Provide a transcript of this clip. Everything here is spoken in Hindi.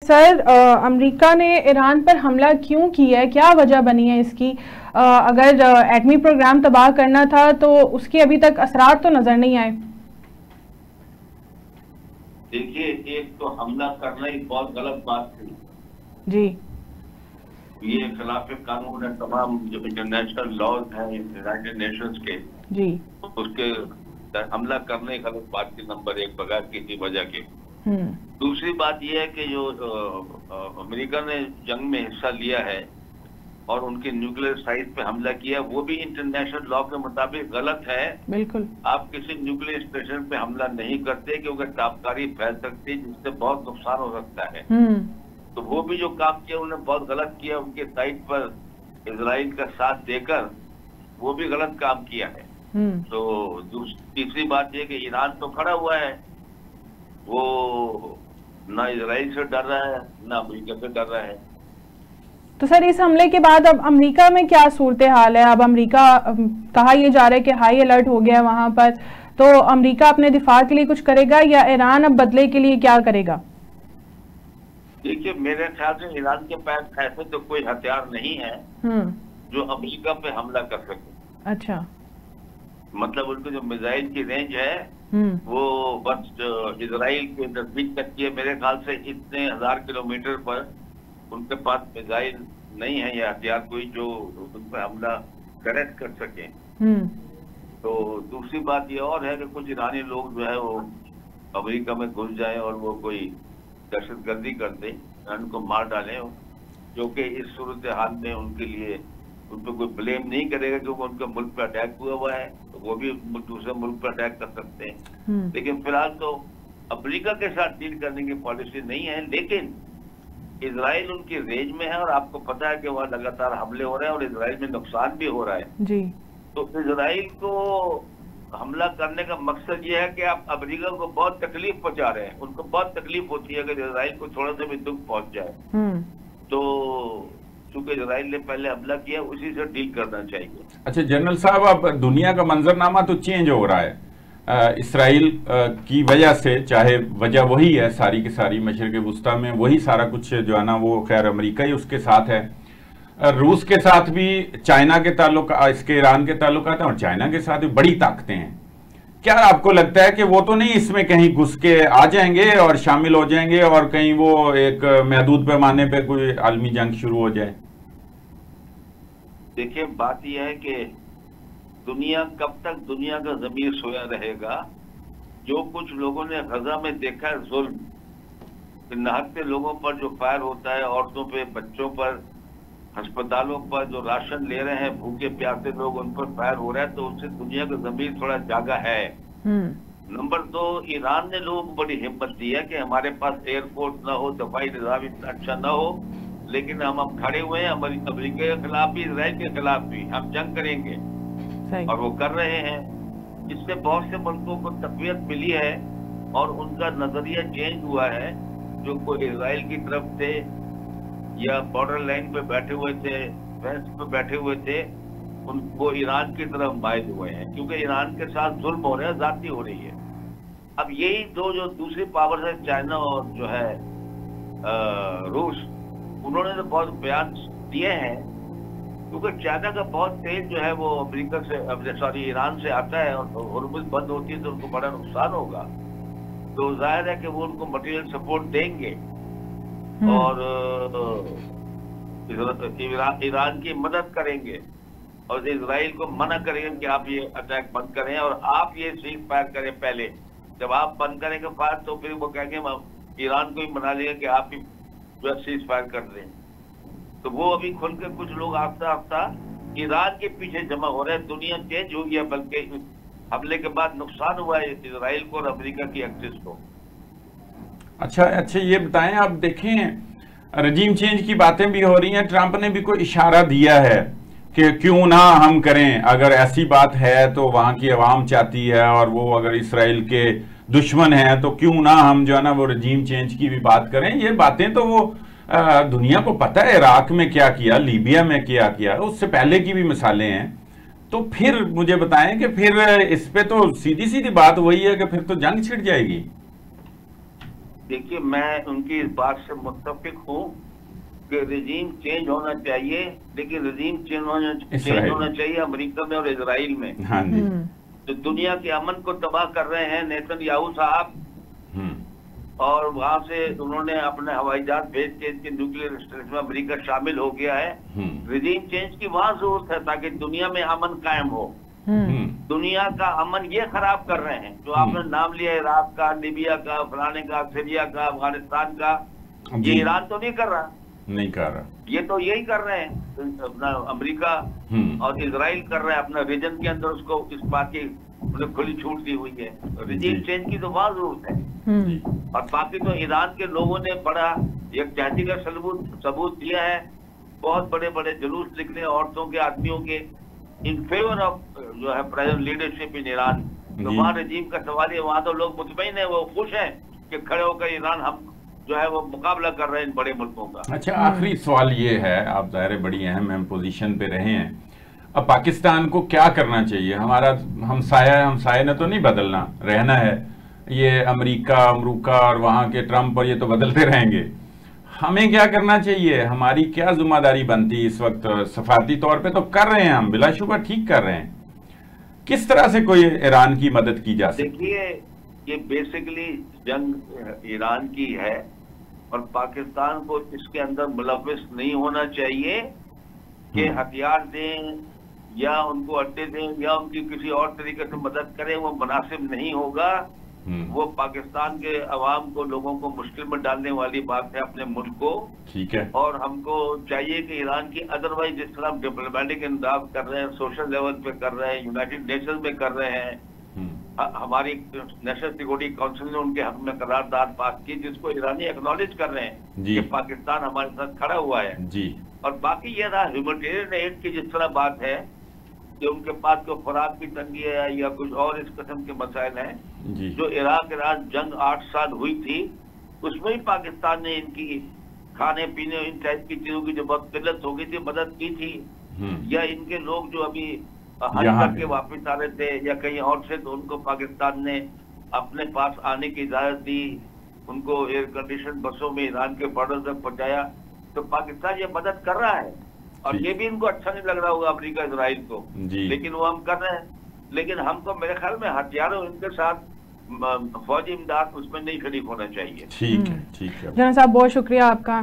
सर, अमेरिका ने ईरान पर हमला क्यों किया है, क्या वजह बनी है इसकी? अगर एटमी प्रोग्राम तबाह करना था तो उसके अभी तक असरार तो नजर नहीं आए। देखिए, एक तो हमला करना ही बहुत गलत बात थी जी। ये खिलाफ कानून है, तमाम जो इंटरनेशनल लॉज हैं यूनाइटेड नेशंस के जी, उसके हमला करने गलत बात की नंबर एक, बगैर किसी वजह के। दूसरी बात यह है कि जो अमेरिका ने जंग में हिस्सा लिया है और उनके न्यूक्लियर साइट पे हमला किया, वो भी इंटरनेशनल लॉ के मुताबिक गलत है। बिल्कुल। आप किसी न्यूक्लियर स्टेशन पे हमला नहीं करते क्योंकि ताबकारी फैल सकती है जिससे बहुत नुकसान हो सकता है। तो वो भी जो काम किया उन्होंने बहुत गलत किया, उनके साइट पर इजराइल का साथ देकर वो भी गलत काम किया है। तो तीसरी बात यह कि ईरान तो खड़ा हुआ है, वो ना इजराइल से डर रहा है ना अमेरिका से डर रहा है। तो सर, इस हमले के बाद अब अमेरिका में क्या सूरत हाल है? अब अमेरिका, कहा यह जा रहा है कि हाई अलर्ट हो गया है वहां पर, तो अमेरिका अपने दिफा के लिए कुछ करेगा या ईरान अब बदले के लिए क्या करेगा? देखिए, मेरे ख्याल से ईरान के पास ऐसे तो कोई हथियार नहीं है जो अमेरिका पे हमला कर सके। अच्छा। मतलब उनकी जो मिसाइल की रेंज है वो बस इजराइल के नजदीक तक की है। मेरे ख्याल से इतने 1000 किलोमीटर पर उनके पास मिसाइल नहीं है या हथियार कोई जो उन पर हमला करेक्ट कर सके। तो दूसरी बात ये और है कि कुछ ईरानी लोग जो है वो अमेरिका में घुस जाए और वो कोई दहशतगर्दी कर दें, उनको मार डालें, जो कि इस सूरत हाल में उनके लिए उन पर कोई ब्लेम नहीं करेगा क्योंकि उनके मुल्क पर अटैक हुआ है, तो वो भी दूसरे मुल्क पर अटैक कर सकते हैं। लेकिन फिलहाल तो अमेरिका के साथ डील करने की पॉलिसी नहीं है, लेकिन इजराइल उनकी रेंज में है और आपको पता है कि वहाँ लगातार हमले हो रहे हैं और इजराइल में नुकसान भी हो रहा है जी। तो इजराइल को हमला करने का मकसद ये है कि आप अमेरिका को बहुत तकलीफ पहुंचा रहे हैं, उनको बहुत तकलीफ होती है अगर इजराइल को थोड़ा सा भी दुख पहुंच जाए। तो चूंकि इजराइल ने पहले हमला किया, उसी से डील करना चाहिए। अच्छा जनरल साहब, अब दुनिया का मंजरनामा तो चेंज हो रहा है इसराइल की वजह से, चाहे वजह वही है सारी की सारी, मशरिक़ वुस्ता में वही सारा कुछ जो है ना वो खैर अमेरिका ही उसके साथ है, रूस के साथ भी, चाइना के ताल्लुक, इसके ईरान के ताल्लुकात हैं और चाइना के साथ भी बड़ी ताकतें हैं। क्या आपको लगता है कि वो तो नहीं इसमें कहीं घुस के आ जाएंगे और शामिल हो जाएंगे और कहीं वो एक महदूद पैमाने पे कोई आलमी जंग शुरू हो जाए? देखिए, बात यह है कि दुनिया कब तक दुनिया का ज़मीर सोया रहेगा? जो कुछ लोगों ने गजा में देखा है जुल्म, निहत्ते लोगों पर जो फायर होता है, औरतों पे, बच्चों पर, अस्पतालों पर जो राशन ले रहे हैं भूखे प्यासे लोग, उन पर फायर हो रहा है, तो उससे दुनिया का ज़मीर थोड़ा जागा है। नंबर 2, ईरान ने लोगों को बड़ी हिम्मत दी है कि हमारे पास एयरफोर्स ना हो, दफाई निज़ाम इतना अच्छा ना हो, लेकिन हम खड़े हुए हैं अमेरिका के खिलाफ भी, इसराइल के खिलाफ भी, हम जंग करेंगे और वो कर रहे हैं। इससे बहुत से मुल्कों को तक़वियत मिली है और उनका नजरिया चेंज हुआ है। जो कोई इसराइल की तरफ से या बॉर्डर लाइन पे बैठे हुए थे, फेंस पे बैठे हुए थे, उनको ईरान की तरफ माइल हुए हैं क्योंकि ईरान के साथ जुल्म हो रहे हैं, ज्यादती हो रही है। अब यही दो जो दूसरी पावर है, चाइना और जो है रूस, उन्होंने तो बहुत बयान दिए हैं क्योंकि चाइना का बहुत तेल जो है वो अमेरिका से, ईरान से आता है और हॉर्मुज़ बंद होती है तो उनको बड़ा नुकसान होगा। तो जाहिर है कि वो उनको मटेरियल सपोर्ट देंगे और ईरान की मदद करेंगे और इजराइल को मना करेंगे कि आप ये अटैक बंद करें और आप ये सीज फायर करें पहले। जब आप बंद करेंगे फायर तो फिर वो कहेंगे ईरान को ही मना लेंगे कि आप ही जो सीज फायर कर दें। तो वो अभी खुल के कुछ लोग आफ्ता आफ्ता ईरान के पीछे जमा हो रहे हैं। दुनिया चेंज हो गया, बल्कि हमले के बाद नुकसान हुआ है इजराइल को और अमेरिका की एक्सिस को। अच्छा, ये बताएं, आप देखें रजीम चेंज की बातें भी हो रही हैं, ट्रंप ने भी कोई इशारा दिया है कि क्यों ना हम करें, अगर ऐसी बात है तो वहां की आवाम चाहती है और वो अगर इसराइल के दुश्मन हैं तो क्यों ना हम जो है ना वो रजीम चेंज की भी बात करें। ये बातें तो वो दुनिया को पता है, इराक में क्या किया, लीबिया में क्या किया, उससे पहले की भी मिसालें हैं। तो फिर मुझे बताएं कि फिर इस पे तो सीधी सीधी बात वही है कि फिर तो जंग छिड़ जाएगी। देखिए, मैं उनकी इस बात से मुत्तफिक हूँ कि रिजीम चेंज होना चाहिए, लेकिन रिजीम चेंज होना चाहिए अमेरिका में और इजराइल में। हाँ जी। तो दुनिया के अमन को तबाह कर रहे हैं नेतन्याहू साहब, और वहां से उन्होंने अपने हवाई जहाज भेज के इनके न्यूक्लियर स्टेट में अमेरिका शामिल हो गया है। रिजीम चेंज की वहां जरूरत है ताकि दुनिया में अमन कायम हो। दुनिया का अमन ये खराब कर रहे हैं, जो आपने नाम लिया इराक का, लीबिया का, फलाने का, सीरिया का, अफगानिस्तान का, ये ईरान तो नहीं कर रहा, नहीं कर रहा, ये तो यही कर रहे हैं अपना अमेरिका और इजराइल कर रहे हैं अपना रीजन के अंदर, उसको इस बात की खुली छूट दी हुई है। रिजीम चेंज की तो बहुत जरूरत है। और बाकी तो ईरान के लोगों ने बड़ा एक तहती का सबूत दिया है, बहुत बड़े बड़े जुलूस निकले औरतों के, आदमियों के, इन फेवर ऑफ जो है प्रेजेंट लीडरशिप इन ईरान। तो वहाँ रजीम का सवाल है, वहाँ तो लोग मुतमईन है, वो खुश हैं कि खड़े होकर ईरान हम जो है वो मुकाबला कर रहे हैं इन बड़े मुल्कों का। अच्छा, आखिरी सवाल ये है, आप ज़ाहिर बड़ी अहम पोजीशन पे रहे हैं, अब पाकिस्तान को क्या करना चाहिए? हमारा हमसाया ने तो नहीं बदलना, रहना है, ये अमेरिका और वहाँ के ट्रंप और ये तो बदलते रहेंगे, हमें क्या करना चाहिए? हमारी क्या जिम्मेदारी बनती है इस वक्त? सफारती तौर पे तो कर रहे हैं हम, बिलाशुबा ठीक कर रहे हैं, किस तरह से कोई ईरान की मदद की जा सकती? देखिए, ये बेसिकली जंग ईरान की है और पाकिस्तान को इसके अंदर मुलव्विस नहीं होना चाहिए कि हथियार दें या उनको अड्डे दें या उनकी किसी और तरीके से मदद करें, वो मुनासिब नहीं होगा। वो पाकिस्तान के अवाम को, लोगों को मुश्किल में डालने वाली बात है, अपने मुल्क को। ठीक है। और हमको चाहिए कि ईरान की अदरवाइज जिस तरह हम डिप्लोमेटिक इंतजाम कर रहे हैं, सोशल लेवल पे कर रहे हैं, यूनाइटेड नेशंस में कर रहे हैं, हमारी नेशनल सिक्योरिटी काउंसिल ने उनके हक में करारदाद पास की जिसको ईरानी एक्नॉलेज कर रहे हैं कि पाकिस्तान हमारे साथ खड़ा हुआ है जी। और बाकी ये रहा ह्यूमैनिटेरियन एड की जिस तरह बात है कि उनके पास को खुराक की तंगी है या कुछ और इस किस्म के मसाइल हैं, जो इराक ईरान जंग 8 साल हुई थी उसमें ही पाकिस्तान ने इनकी खाने पीने इन टाइप की चीजों की जो बहुत किल्लत हो गई थी मदद की थी। या इनके लोग जो अभी हज करके वापिस आ रहे थे या कहीं और से, तो उनको पाकिस्तान ने अपने पास आने की इजाजत दी, उनको एयर कंडीशन बसों में ईरान के बॉर्डर तक पहुंचाया। तो पाकिस्तान ये मदद कर रहा है और ये भी इनको अच्छा नहीं लग रहा होगा अमेरिका इजराइल को, लेकिन वो हम कर रहे हैं। लेकिन हमको मेरे ख्याल में हथियारों इनके साथ फौजी इमदाद उसमें नहीं शरीक होना चाहिए। ठीक है, ठीक है। जनरल साहब बहुत शुक्रिया आपका।